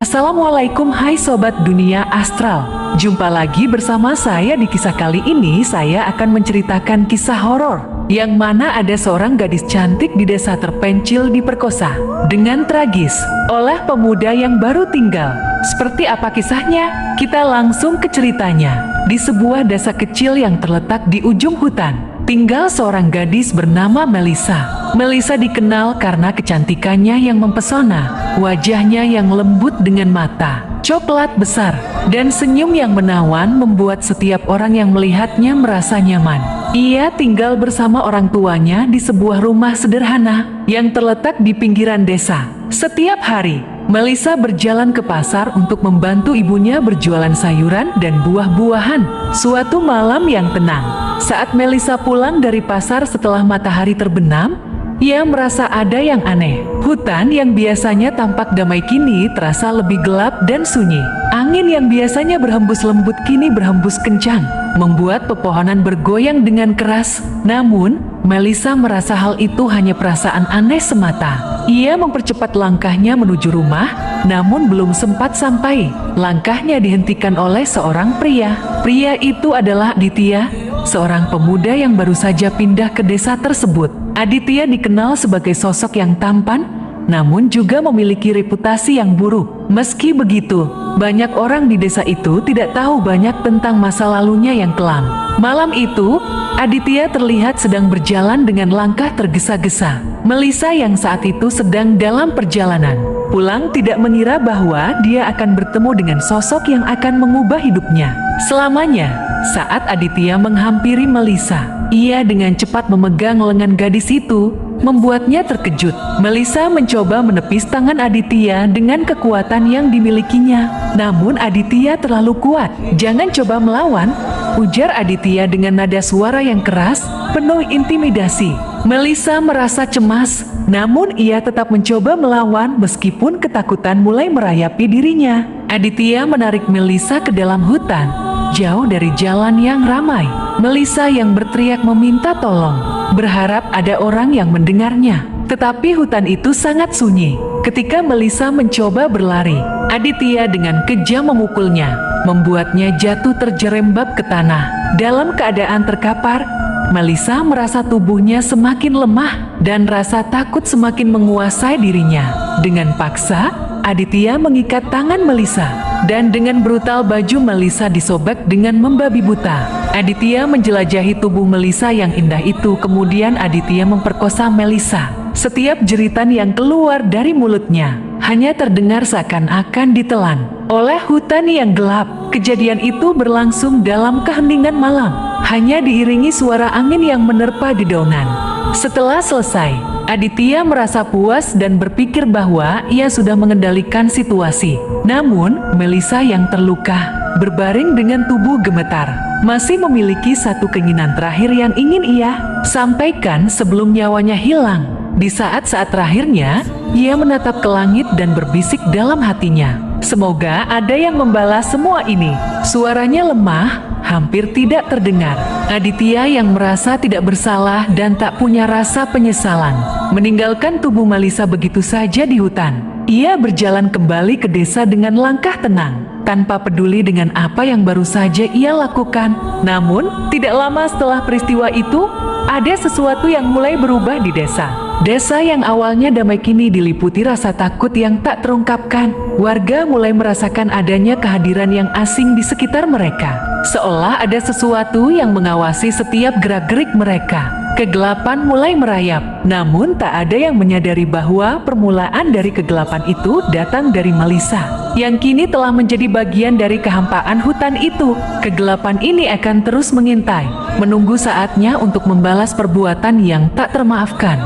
Assalamualaikum, hai Sobat Dunia Astral. Jumpa lagi bersama saya di kisah kali ini. Saya akan menceritakan kisah horor yang mana ada seorang gadis cantik di desa terpencil diperkosa dengan tragis oleh pemuda yang baru tinggal. Seperti apa kisahnya? Kita langsung ke ceritanya. Di sebuah desa kecil yang terletak di ujung hutan, tinggal seorang gadis bernama Melissa. Melissa dikenal karena kecantikannya yang mempesona, wajahnya yang lembut dengan mata coklat besar, dan senyum yang menawan membuat setiap orang yang melihatnya merasa nyaman. Ia tinggal bersama orang tuanya di sebuah rumah sederhana yang terletak di pinggiran desa. Setiap hari, Melissa berjalan ke pasar untuk membantu ibunya berjualan sayuran dan buah-buahan. Suatu malam yang tenang, saat Melissa pulang dari pasar setelah matahari terbenam, ia merasa ada yang aneh. Hutan yang biasanya tampak damai kini terasa lebih gelap dan sunyi. Angin yang biasanya berhembus lembut kini berhembus kencang, membuat pepohonan bergoyang dengan keras. Namun, Melissa merasa hal itu hanya perasaan aneh semata. Ia mempercepat langkahnya menuju rumah, namun belum sempat sampai. Langkahnya dihentikan oleh seorang pria. Pria itu adalah Aditya, seorang pemuda yang baru saja pindah ke desa tersebut. Aditya dikenal sebagai sosok yang tampan, namun juga memiliki reputasi yang buruk. Meski begitu, banyak orang di desa itu tidak tahu banyak tentang masa lalunya yang kelam. Malam itu, Aditya terlihat sedang berjalan dengan langkah tergesa-gesa. Melissa yang saat itu sedang dalam perjalanan pulang tidak mengira bahwa dia akan bertemu dengan sosok yang akan mengubah hidupnya selamanya. Saat Aditya menghampiri Melissa, ia dengan cepat memegang lengan gadis itu, membuatnya terkejut. Melissa mencoba menepis tangan Aditya dengan kekuatan yang dimilikinya. Namun Aditya terlalu kuat. "Jangan coba melawan," ujar Aditya dengan nada suara yang keras, penuh intimidasi. Melissa merasa cemas, namun ia tetap mencoba melawan meskipun ketakutan mulai merayapi dirinya. Aditya menarik Melissa ke dalam hutan, jauh dari jalan yang ramai. Melissa yang berteriak meminta tolong, berharap ada orang yang mendengarnya. Tetapi hutan itu sangat sunyi. Ketika Melissa mencoba berlari, Aditya dengan kejam memukulnya, membuatnya jatuh terjerembab ke tanah. Dalam keadaan terkapar, Melissa merasa tubuhnya semakin lemah dan rasa takut semakin menguasai dirinya. Dengan paksa, Aditya mengikat tangan Melissa, dan dengan brutal baju Melissa disobek dengan membabi buta. Aditya menjelajahi tubuh Melissa yang indah itu, kemudian Aditya memperkosa Melissa. Setiap jeritan yang keluar dari mulutnya hanya terdengar seakan-akan ditelan oleh hutan yang gelap. Kejadian itu berlangsung dalam keheningan malam, hanya diiringi suara angin yang menerpa dedaunan. Setelah selesai, Aditya merasa puas dan berpikir bahwa ia sudah mengendalikan situasi. Namun, Melissa yang terluka, berbaring dengan tubuh gemetar, masih memiliki satu keinginan terakhir yang ingin ia sampaikan sebelum nyawanya hilang. Di saat-saat terakhirnya, ia menatap ke langit dan berbisik dalam hatinya, "Semoga ada yang membalas semua ini." Suaranya lemah, hampir tidak terdengar. Aditya yang merasa tidak bersalah dan tak punya rasa penyesalan, meninggalkan tubuh Melissa begitu saja di hutan. Ia berjalan kembali ke desa dengan langkah tenang, tanpa peduli dengan apa yang baru saja ia lakukan. Namun, tidak lama setelah peristiwa itu, ada sesuatu yang mulai berubah di desa. Desa yang awalnya damai kini diliputi rasa takut yang tak terungkapkan. Warga mulai merasakan adanya kehadiran yang asing di sekitar mereka, seolah ada sesuatu yang mengawasi setiap gerak-gerik mereka. Kegelapan mulai merayap, namun tak ada yang menyadari bahwa permulaan dari kegelapan itu datang dari Melissa, yang kini telah menjadi bagian dari kehampaan hutan itu. Kegelapan ini akan terus mengintai, menunggu saatnya untuk membalas perbuatan yang tak termaafkan.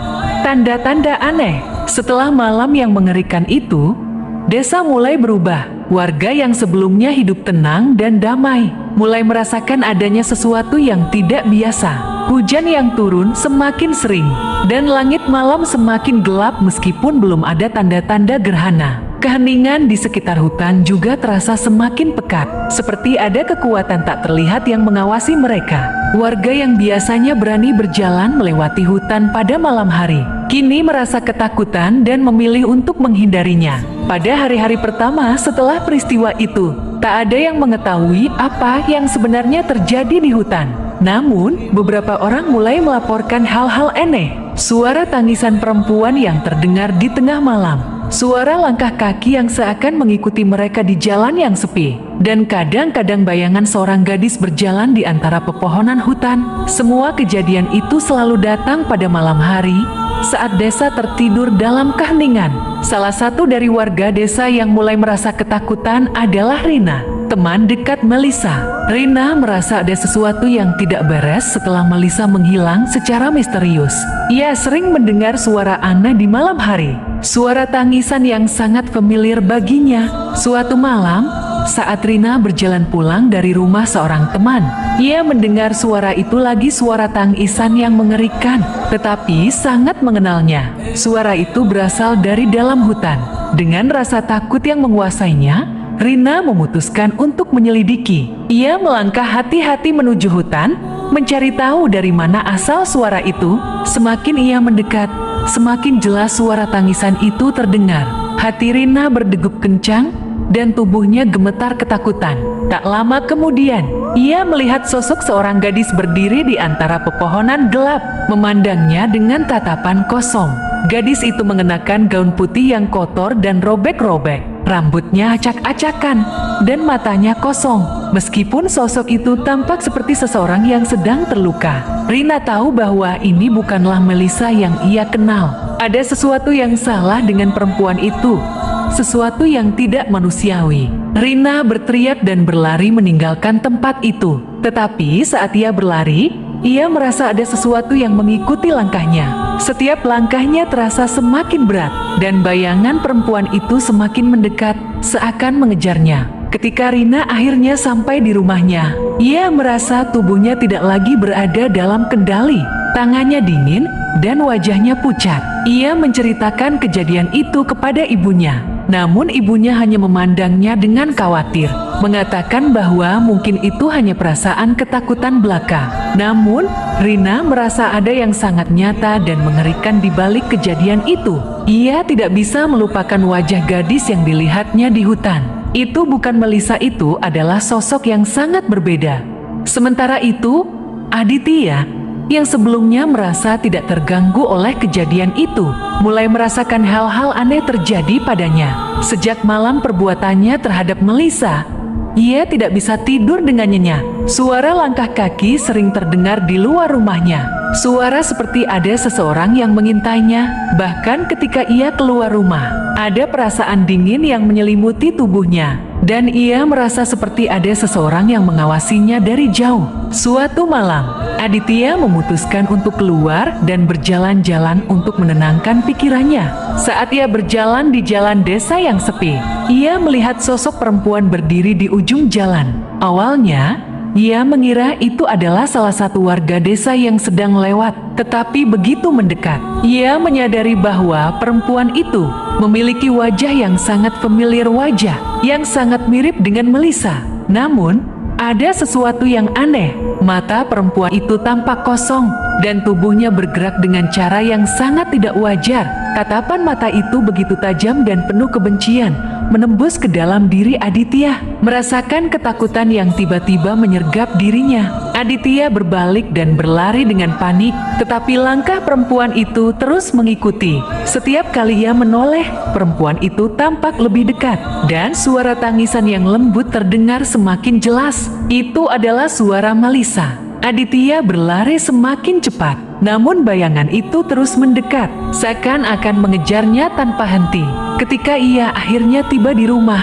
Tanda-tanda aneh. Setelah malam yang mengerikan itu, desa mulai berubah. Warga yang sebelumnya hidup tenang dan damai mulai merasakan adanya sesuatu yang tidak biasa. Hujan yang turun semakin sering, dan langit malam semakin gelap meskipun belum ada tanda-tanda gerhana. Keheningan di sekitar hutan juga terasa semakin pekat, seperti ada kekuatan tak terlihat yang mengawasi mereka. Warga yang biasanya berani berjalan melewati hutan pada malam hari, kini merasa ketakutan dan memilih untuk menghindarinya. Pada hari-hari pertama setelah peristiwa itu, tak ada yang mengetahui apa yang sebenarnya terjadi di hutan. Namun, beberapa orang mulai melaporkan hal-hal aneh. Suara tangisan perempuan yang terdengar di tengah malam. Suara langkah kaki yang seakan mengikuti mereka di jalan yang sepi. Dan kadang-kadang bayangan seorang gadis berjalan di antara pepohonan hutan. Semua kejadian itu selalu datang pada malam hari, saat desa tertidur dalam keheningan. Salah satu dari warga desa yang mulai merasa ketakutan adalah Rina, teman dekat Melissa. Rina merasa ada sesuatu yang tidak beres setelah Melissa menghilang secara misterius. Ia sering mendengar suara aneh di malam hari, suara tangisan yang sangat familiar baginya. Suatu malam, saat Rina berjalan pulang dari rumah seorang teman, ia mendengar suara itu lagi, suara tangisan yang mengerikan, tetapi sangat mengenalnya. Suara itu berasal dari dalam hutan. Dengan rasa takut yang menguasainya, Rina memutuskan untuk menyelidiki. Ia melangkah hati-hati menuju hutan, mencari tahu dari mana asal suara itu. Semakin ia mendekat, semakin jelas suara tangisan itu terdengar. Hati Rina berdegup kencang, dan tubuhnya gemetar ketakutan. Tak lama kemudian, ia melihat sosok seorang gadis berdiri di antara pepohonan gelap, memandangnya dengan tatapan kosong. Gadis itu mengenakan gaun putih yang kotor dan robek-robek. Rambutnya acak-acakan, dan matanya kosong. Meskipun sosok itu tampak seperti seseorang yang sedang terluka, Rina tahu bahwa ini bukanlah Melissa yang ia kenal. Ada sesuatu yang salah dengan perempuan itu, sesuatu yang tidak manusiawi. Rina berteriak dan berlari meninggalkan tempat itu. Tetapi saat ia berlari, ia merasa ada sesuatu yang mengikuti langkahnya. Setiap langkahnya terasa semakin berat, dan bayangan perempuan itu semakin mendekat, seakan mengejarnya. Ketika Rina akhirnya sampai di rumahnya, ia merasa tubuhnya tidak lagi berada dalam kendali. Tangannya dingin, dan wajahnya pucat. Ia menceritakan kejadian itu kepada ibunya. Namun ibunya hanya memandangnya dengan khawatir, mengatakan bahwa mungkin itu hanya perasaan ketakutan belaka. Namun, Rina merasa ada yang sangat nyata dan mengerikan di balik kejadian itu. Ia tidak bisa melupakan wajah gadis yang dilihatnya di hutan. Itu bukan Melissa, itu adalah sosok yang sangat berbeda. Sementara itu, Aditya, yang sebelumnya merasa tidak terganggu oleh kejadian itu, mulai merasakan hal-hal aneh terjadi padanya. Sejak malam perbuatannya terhadap Melissa, ia tidak bisa tidur dengan nyenyak. Suara langkah kaki sering terdengar di luar rumahnya. Suara seperti ada seseorang yang mengintainya. Bahkan ketika ia keluar rumah, ada perasaan dingin yang menyelimuti tubuhnya, dan ia merasa seperti ada seseorang yang mengawasinya dari jauh. Suatu malam, Aditya memutuskan untuk keluar dan berjalan-jalan untuk menenangkan pikirannya. Saat ia berjalan di jalan desa yang sepi, ia melihat sosok perempuan berdiri di ujung jalan. Awalnya, ia mengira itu adalah salah satu warga desa yang sedang lewat, tetapi begitu mendekat, ia menyadari bahwa perempuan itu memiliki wajah yang sangat familiar, wajah yang sangat mirip dengan Melissa. Namun, ada sesuatu yang aneh. Mata perempuan itu tampak kosong, dan tubuhnya bergerak dengan cara yang sangat tidak wajar. Tatapan mata itu begitu tajam dan penuh kebencian, menembus ke dalam diri Aditya. Merasakan ketakutan yang tiba-tiba menyergap dirinya, Aditya berbalik dan berlari dengan panik, tetapi langkah perempuan itu terus mengikuti. Setiap kali ia menoleh, perempuan itu tampak lebih dekat, dan suara tangisan yang lembut terdengar semakin jelas. Itu adalah suara Melissa. Aditya berlari semakin cepat, namun bayangan itu terus mendekat, seakan-akan mengejarnya tanpa henti. Ketika ia akhirnya tiba di rumah,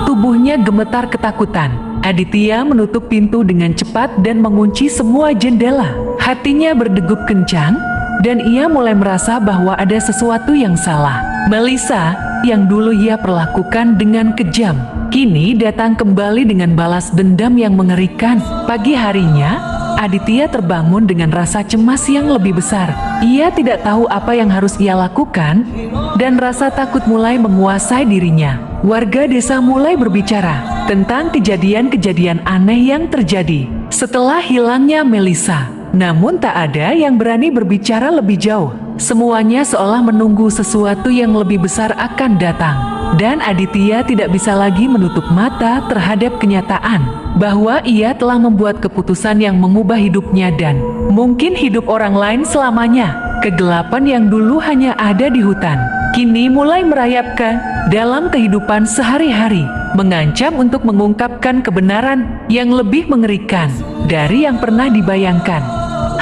tubuhnya gemetar ketakutan. Aditya menutup pintu dengan cepat dan mengunci semua jendela. Hatinya berdegup kencang, dan ia mulai merasa bahwa ada sesuatu yang salah. Melissa, yang dulu ia perlakukan dengan kejam, kini datang kembali dengan balas dendam yang mengerikan. Pagi harinya, Aditya terbangun dengan rasa cemas yang lebih besar. Ia tidak tahu apa yang harus ia lakukan, dan rasa takut mulai menguasai dirinya. Warga desa mulai berbicara tentang kejadian-kejadian aneh yang terjadi setelah hilangnya Melissa. Namun tak ada yang berani berbicara lebih jauh. Semuanya seolah menunggu sesuatu yang lebih besar akan datang. Dan Aditya tidak bisa lagi menutup mata terhadap kenyataan bahwa ia telah membuat keputusan yang mengubah hidupnya dan mungkin hidup orang lain selamanya. Kegelapan yang dulu hanya ada di hutan, kini mulai merayapkan dalam kehidupan sehari-hari, mengancam untuk mengungkapkan kebenaran yang lebih mengerikan dari yang pernah dibayangkan.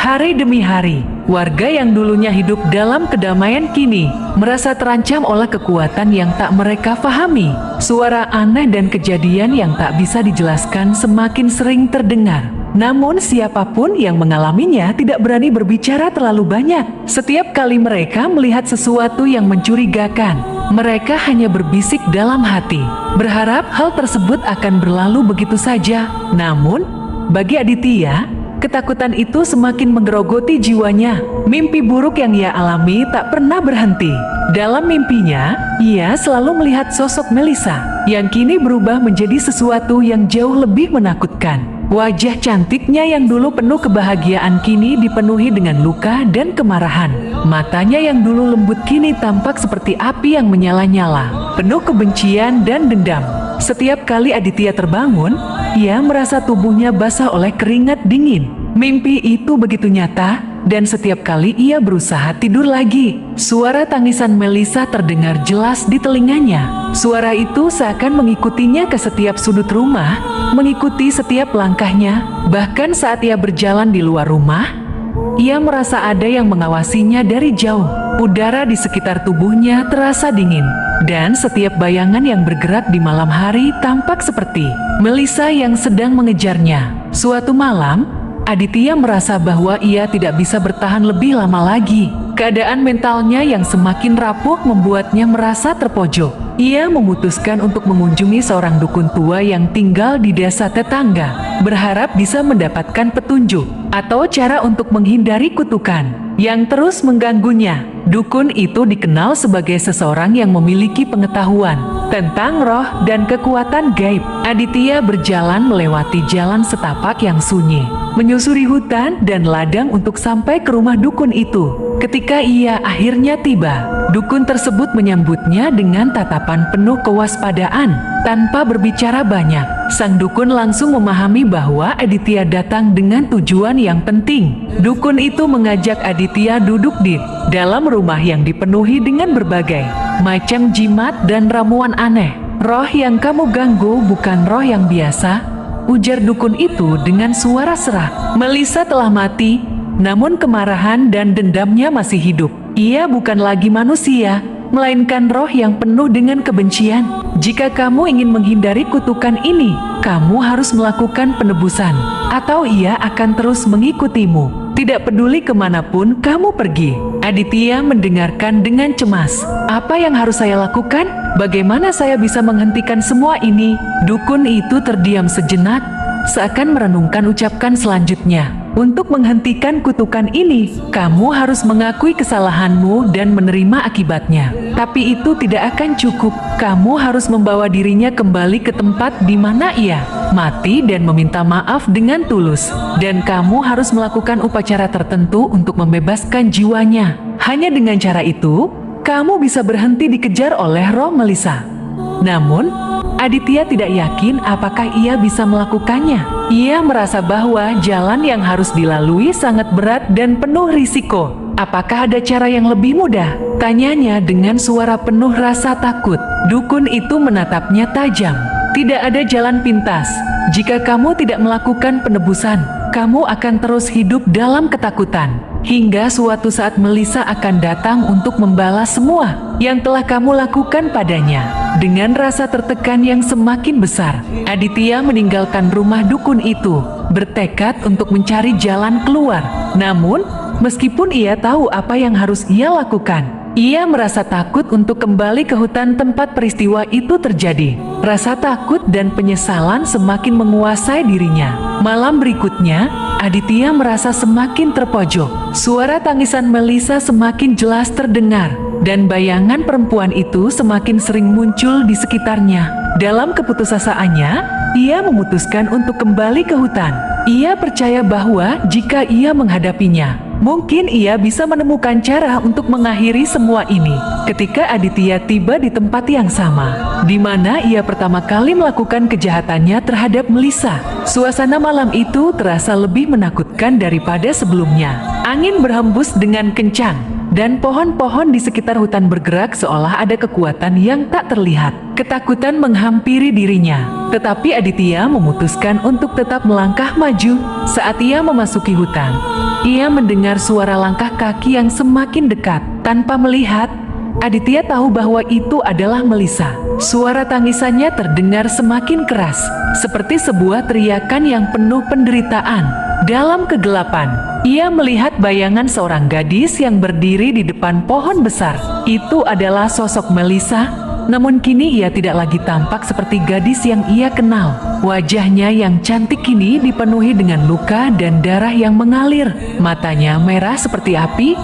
Hari demi hari, warga yang dulunya hidup dalam kedamaian kini merasa terancam oleh kekuatan yang tak mereka pahami. Suara aneh dan kejadian yang tak bisa dijelaskan semakin sering terdengar. Namun siapapun yang mengalaminya tidak berani berbicara terlalu banyak. Setiap kali mereka melihat sesuatu yang mencurigakan, mereka hanya berbisik dalam hati, berharap hal tersebut akan berlalu begitu saja. Namun, bagi Aditya, ketakutan itu semakin menggerogoti jiwanya. Mimpi buruk yang ia alami tak pernah berhenti. Dalam mimpinya, ia selalu melihat sosok Melissa yang kini berubah menjadi sesuatu yang jauh lebih menakutkan. Wajah cantiknya yang dulu penuh kebahagiaan kini dipenuhi dengan luka dan kemarahan. Matanya yang dulu lembut kini tampak seperti api yang menyala-nyala, penuh kebencian dan dendam. Setiap kali Aditya terbangun, ia merasa tubuhnya basah oleh keringat dingin. Mimpi itu begitu nyata, dan setiap kali ia berusaha tidur lagi, suara tangisan Melissa terdengar jelas di telinganya. Suara itu seakan mengikutinya ke setiap sudut rumah, mengikuti setiap langkahnya. Bahkan saat ia berjalan di luar rumah, ia merasa ada yang mengawasinya dari jauh. Udara di sekitar tubuhnya terasa dingin, dan setiap bayangan yang bergerak di malam hari tampak seperti Melissa yang sedang mengejarnya. Suatu malam, Aditya merasa bahwa ia tidak bisa bertahan lebih lama lagi. Keadaan mentalnya yang semakin rapuh membuatnya merasa terpojok. Ia memutuskan untuk mengunjungi seorang dukun tua yang tinggal di desa tetangga, berharap bisa mendapatkan petunjuk atau cara untuk menghindari kutukan yang terus mengganggunya. Dukun itu dikenal sebagai seseorang yang memiliki pengetahuan tentang roh dan kekuatan gaib. Aditya berjalan melewati jalan setapak yang sunyi, menyusuri hutan dan ladang untuk sampai ke rumah dukun itu. Ketika ia akhirnya tiba, dukun tersebut menyambutnya dengan tatapan penuh kewaspadaan. Tanpa berbicara banyak, sang dukun langsung memahami bahwa Aditya datang dengan tujuan yang penting. Dukun itu mengajak Aditya duduk di dalam rumah yang dipenuhi dengan berbagai macam jimat dan ramuan aneh. "Roh yang kamu ganggu bukan roh yang biasa," ujar dukun itu dengan suara serak. "Melissa telah mati, namun kemarahan dan dendamnya masih hidup. Ia bukan lagi manusia, melainkan roh yang penuh dengan kebencian. Jika kamu ingin menghindari kutukan ini, kamu harus melakukan penebusan, atau ia akan terus mengikutimu, tidak peduli kemanapun kamu pergi." Aditya mendengarkan dengan cemas. "Apa yang harus saya lakukan? Bagaimana saya bisa menghentikan semua ini?" Dukun itu terdiam sejenak, seakan merenungkan ucapan selanjutnya. "Untuk menghentikan kutukan ini, kamu harus mengakui kesalahanmu dan menerima akibatnya. Tapi itu tidak akan cukup. Kamu harus membawa dirinya kembali ke tempat di mana ia mati dan meminta maaf dengan tulus. Dan kamu harus melakukan upacara tertentu untuk membebaskan jiwanya. Hanya dengan cara itu, kamu bisa berhenti dikejar oleh roh Melissa." Namun, Aditya tidak yakin apakah ia bisa melakukannya. Ia merasa bahwa jalan yang harus dilalui sangat berat dan penuh risiko. "Apakah ada cara yang lebih mudah?" tanyanya dengan suara penuh rasa takut. Dukun itu menatapnya tajam. "Tidak ada jalan pintas. Jika kamu tidak melakukan penebusan, kamu akan terus hidup dalam ketakutan. Hingga suatu saat Melissa akan datang untuk membalas semua yang telah kamu lakukan padanya." Dengan rasa tertekan yang semakin besar, Aditya meninggalkan rumah dukun itu, bertekad untuk mencari jalan keluar. Namun, meskipun ia tahu apa yang harus ia lakukan, Ia merasa takut untuk kembali ke hutan tempat peristiwa itu terjadi. Rasa takut dan penyesalan semakin menguasai dirinya. Malam berikutnya, Aditya merasa semakin terpojok. Suara tangisan Melisa semakin jelas terdengar, dan bayangan perempuan itu semakin sering muncul di sekitarnya. Dalam keputusasaannya, ia memutuskan untuk kembali ke hutan. Ia percaya bahwa jika ia menghadapinya, mungkin ia bisa menemukan cara untuk mengakhiri semua ini. Ketika Aditya tiba di tempat yang sama, di mana ia pertama kali melakukan kejahatannya terhadap Melisa, suasana malam itu terasa lebih menakutkan daripada sebelumnya. Angin berhembus dengan kencang, dan pohon-pohon di sekitar hutan bergerak seolah ada kekuatan yang tak terlihat. Ketakutan menghampiri dirinya, tetapi Aditya memutuskan untuk tetap melangkah maju. Saat ia memasuki hutan, ia mendengar suara langkah kaki yang semakin dekat. Tanpa melihat, Aditya tahu bahwa itu adalah Melisa. Suara tangisannya terdengar semakin keras, seperti sebuah teriakan yang penuh penderitaan. Dalam kegelapan, ia melihat bayangan seorang gadis yang berdiri di depan pohon besar. Itu adalah sosok Melisa, namun kini ia tidak lagi tampak seperti gadis yang ia kenal. Wajahnya yang cantik kini dipenuhi dengan luka dan darah yang mengalir. Matanya merah seperti api,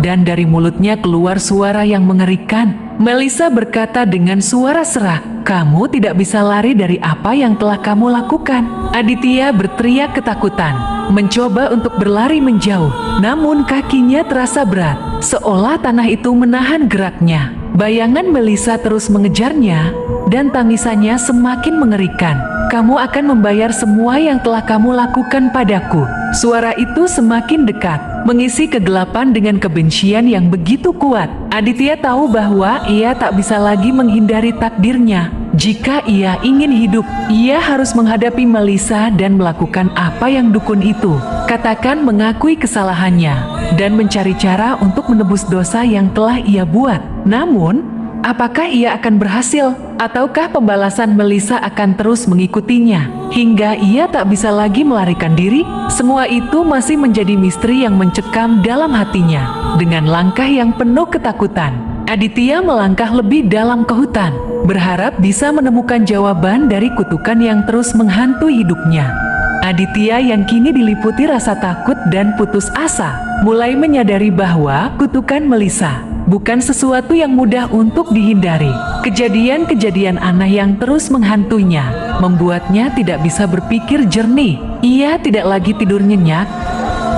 dan dari mulutnya keluar suara yang mengerikan. Melisa berkata dengan suara serak, "Kamu tidak bisa lari dari apa yang telah kamu lakukan." Aditya berteriak ketakutan, mencoba untuk berlari menjauh. Namun kakinya terasa berat, seolah tanah itu menahan geraknya. Bayangan Melisa terus mengejarnya, dan tangisannya semakin mengerikan. "Kamu akan membayar semua yang telah kamu lakukan padaku." Suara itu semakin dekat, mengisi kegelapan dengan kebencian yang begitu kuat. Aditya tahu bahwa ia tak bisa lagi menghindari takdirnya. Jika ia ingin hidup, ia harus menghadapi Melisa dan melakukan apa yang dukun itu katakan, mengakui kesalahannya, dan mencari cara untuk menebus dosa yang telah ia buat. Namun, apakah ia akan berhasil? Ataukah pembalasan Melisa akan terus mengikutinya hingga ia tak bisa lagi melarikan diri? Semua itu masih menjadi misteri yang mencekam dalam hatinya. Dengan langkah yang penuh ketakutan, Aditya melangkah lebih dalam ke hutan, berharap bisa menemukan jawaban dari kutukan yang terus menghantui hidupnya. Aditya yang kini diliputi rasa takut dan putus asa, mulai menyadari bahwa kutukan Melisa bukan sesuatu yang mudah untuk dihindari. Kejadian-kejadian aneh yang terus menghantuinya membuatnya tidak bisa berpikir jernih. Ia tidak lagi tidur nyenyak,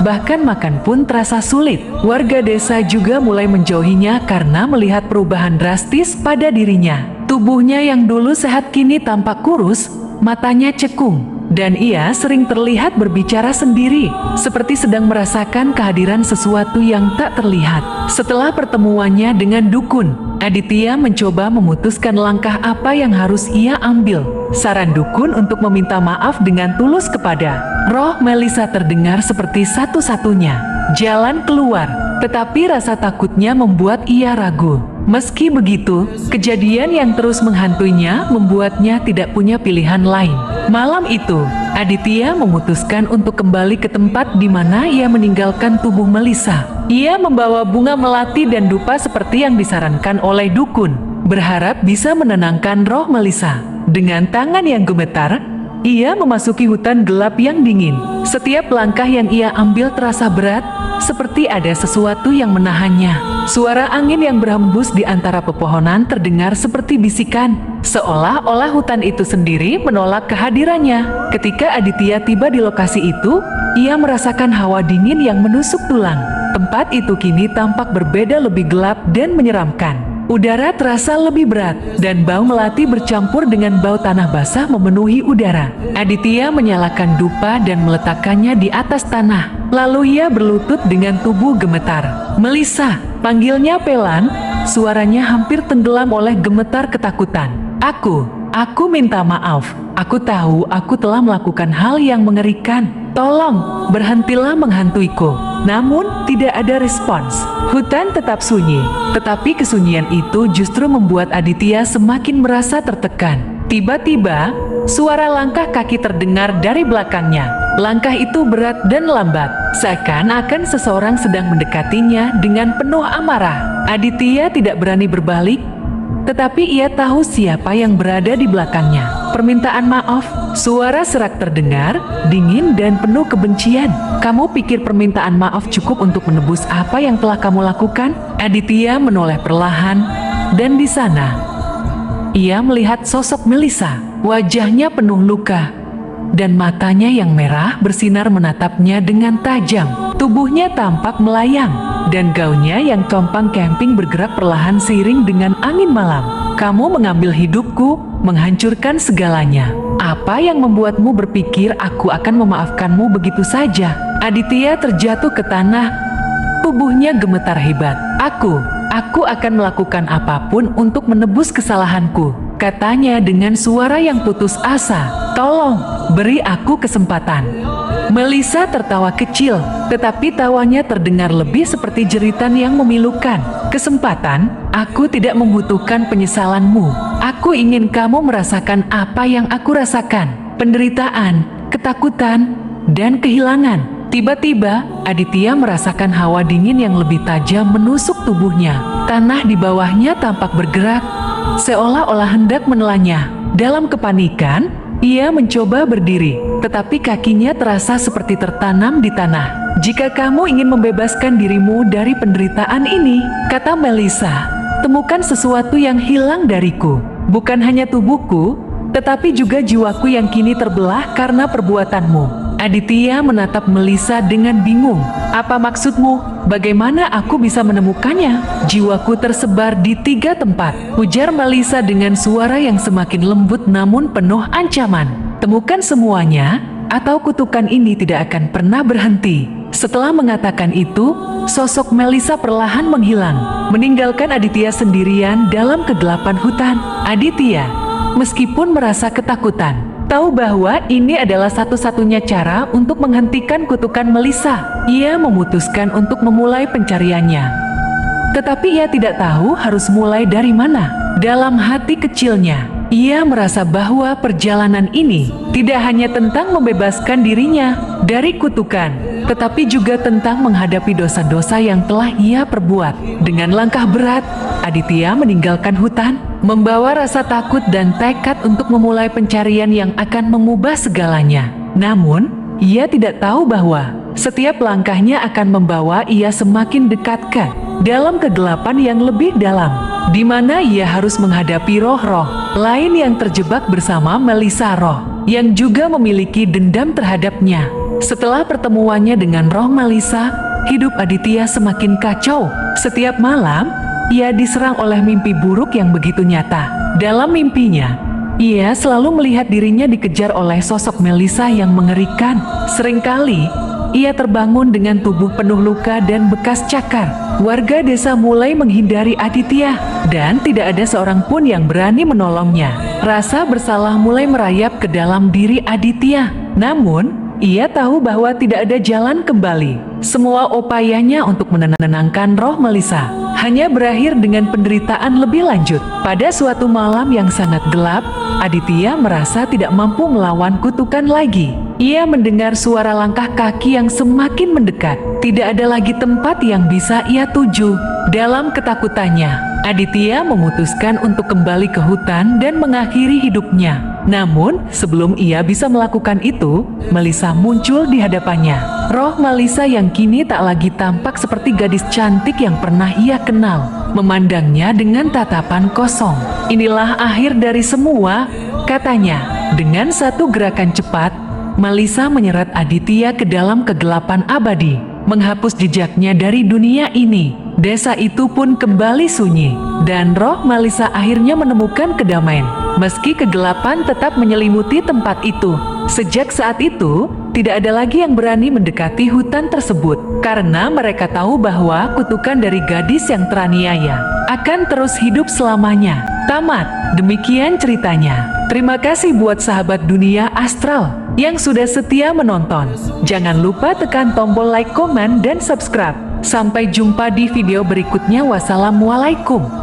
bahkan makan pun terasa sulit. Warga desa juga mulai menjauhinya karena melihat perubahan drastis pada dirinya. Tubuhnya yang dulu sehat kini tampak kurus, matanya cekung, dan ia sering terlihat berbicara sendiri, seperti sedang merasakan kehadiran sesuatu yang tak terlihat. Setelah pertemuannya dengan dukun, Aditya mencoba memutuskan langkah apa yang harus ia ambil. Saran dukun untuk meminta maaf dengan tulus kepada roh Melisa terdengar seperti satu-satunya jalan keluar, tetapi rasa takutnya membuat ia ragu. Meski begitu, kejadian yang terus menghantuinya membuatnya tidak punya pilihan lain. Malam itu, Aditya memutuskan untuk kembali ke tempat di mana ia meninggalkan tubuh Melisa. Ia membawa bunga melati dan dupa seperti yang disarankan oleh dukun, berharap bisa menenangkan roh Melisa. Dengan tangan yang gemetar, ia memasuki hutan gelap yang dingin. Setiap langkah yang ia ambil terasa berat, seperti ada sesuatu yang menahannya. Suara angin yang berhembus di antara pepohonan terdengar seperti bisikan, seolah-olah hutan itu sendiri menolak kehadirannya. Ketika Aditya tiba di lokasi itu, ia merasakan hawa dingin yang menusuk tulang. Tempat itu kini tampak berbeda, lebih gelap dan menyeramkan. Udara terasa lebih berat, dan bau melati bercampur dengan bau tanah basah memenuhi udara. Aditya menyalakan dupa dan meletakkannya di atas tanah. Lalu ia berlutut dengan tubuh gemetar. "Melisa," panggilnya pelan, suaranya hampir tenggelam oleh gemetar ketakutan. Aku minta maaf. Aku tahu aku telah melakukan hal yang mengerikan. Tolong, berhentilah menghantuiku." Namun, tidak ada respons. Hutan tetap sunyi, tetapi kesunyian itu justru membuat Aditya semakin merasa tertekan. Tiba-tiba, suara langkah kaki terdengar dari belakangnya. Langkah itu berat dan lambat, seakan-akan seseorang sedang mendekatinya dengan penuh amarah. Aditya tidak berani berbalik, tetapi ia tahu siapa yang berada di belakangnya. Permintaan maaf, suara serak terdengar, dingin dan penuh kebencian. Kamu pikir permintaan maaf cukup untuk menebus apa yang telah kamu lakukan? Aditya menoleh perlahan, dan di sana, ia melihat sosok Melissa. Wajahnya penuh luka, dan matanya yang merah bersinar menatapnya dengan tajam. Tubuhnya tampak melayang, dan gaunnya yang compang camping bergerak perlahan seiring dengan angin malam. Kamu mengambil hidupku, menghancurkan segalanya. Apa yang membuatmu berpikir aku akan memaafkanmu begitu saja? Aditya terjatuh ke tanah, tubuhnya gemetar hebat. Aku akan melakukan apapun untuk menebus kesalahanku, katanya dengan suara yang putus asa. Tolong, beri aku kesempatan. Melissa tertawa kecil, tetapi tawanya terdengar lebih seperti jeritan yang memilukan. Kesempatan? Aku tidak membutuhkan penyesalanmu. Aku ingin kamu merasakan apa yang aku rasakan. Penderitaan, ketakutan, dan kehilangan. Tiba-tiba, Aditya merasakan hawa dingin yang lebih tajam menusuk tubuhnya. Tanah di bawahnya tampak bergerak, seolah-olah hendak menelannya. Dalam kepanikan, ia mencoba berdiri, tetapi kakinya terasa seperti tertanam di tanah. Jika kamu ingin membebaskan dirimu dari penderitaan ini, kata Melissa, temukan sesuatu yang hilang dariku. Bukan hanya tubuhku, tetapi juga jiwaku yang kini terbelah karena perbuatanmu. Aditya menatap Melissa dengan bingung. Apa maksudmu? Bagaimana aku bisa menemukannya? Jiwaku tersebar di 3 tempat, ujar Melissa dengan suara yang semakin lembut namun penuh ancaman. Temukan semuanya, atau kutukan ini tidak akan pernah berhenti. Setelah mengatakan itu, sosok Melissa perlahan menghilang, meninggalkan Aditya sendirian dalam kegelapan hutan. Aditya, meskipun merasa ketakutan, tahu bahwa ini adalah satu-satunya cara untuk menghentikan kutukan Melissa. Ia memutuskan untuk memulai pencariannya. Tetapi ia tidak tahu harus mulai dari mana. Dalam hati kecilnya, ia merasa bahwa perjalanan ini tidak hanya tentang membebaskan dirinya dari kutukan, tetapi juga tentang menghadapi dosa-dosa yang telah ia perbuat. Dengan langkah berat, Aditya meninggalkan hutan, membawa rasa takut dan tekad untuk memulai pencarian yang akan mengubah segalanya. Namun, ia tidak tahu bahwa setiap langkahnya akan membawa ia semakin dekat ke dalam kegelapan yang lebih dalam, di mana ia harus menghadapi roh-roh lain yang terjebak bersama Melissa, roh yang juga memiliki dendam terhadapnya. Setelah pertemuannya dengan roh Melissa, hidup Aditya semakin kacau. Setiap malam, ia diserang oleh mimpi buruk yang begitu nyata. Dalam mimpinya, ia selalu melihat dirinya dikejar oleh sosok Melissa yang mengerikan. Seringkali, ia terbangun dengan tubuh penuh luka dan bekas cakar. Warga desa mulai menghindari Aditya, dan tidak ada seorang pun yang berani menolongnya. Rasa bersalah mulai merayap ke dalam diri Aditya. Namun, ia tahu bahwa tidak ada jalan kembali. Semua upayanya untuk menenangkan roh Melissa hanya berakhir dengan penderitaan lebih lanjut. Pada suatu malam yang sangat gelap, Aditya merasa tidak mampu melawan kutukan lagi. Ia mendengar suara langkah kaki yang semakin mendekat. Tidak ada lagi tempat yang bisa ia tuju. Dalam ketakutannya, Aditya memutuskan untuk kembali ke hutan dan mengakhiri hidupnya. Namun, sebelum ia bisa melakukan itu, Melissa muncul di hadapannya. Roh Melissa yang kini tak lagi tampak seperti gadis cantik yang pernah ia kenal, memandangnya dengan tatapan kosong. Inilah akhir dari semua, katanya. Dengan satu gerakan cepat, Melissa menyeret Aditya ke dalam kegelapan abadi, menghapus jejaknya dari dunia ini. Desa itu pun kembali sunyi, dan roh Melissa akhirnya menemukan kedamaian. Meski kegelapan tetap menyelimuti tempat itu. Sejak saat itu, tidak ada lagi yang berani mendekati hutan tersebut, karena mereka tahu bahwa kutukan dari gadis yang teraniaya akan terus hidup selamanya. Tamat. Demikian ceritanya. Terima kasih buat sahabat dunia astral yang sudah setia menonton. Jangan lupa tekan tombol like, komen, dan subscribe. Sampai jumpa di video berikutnya. Wassalamualaikum.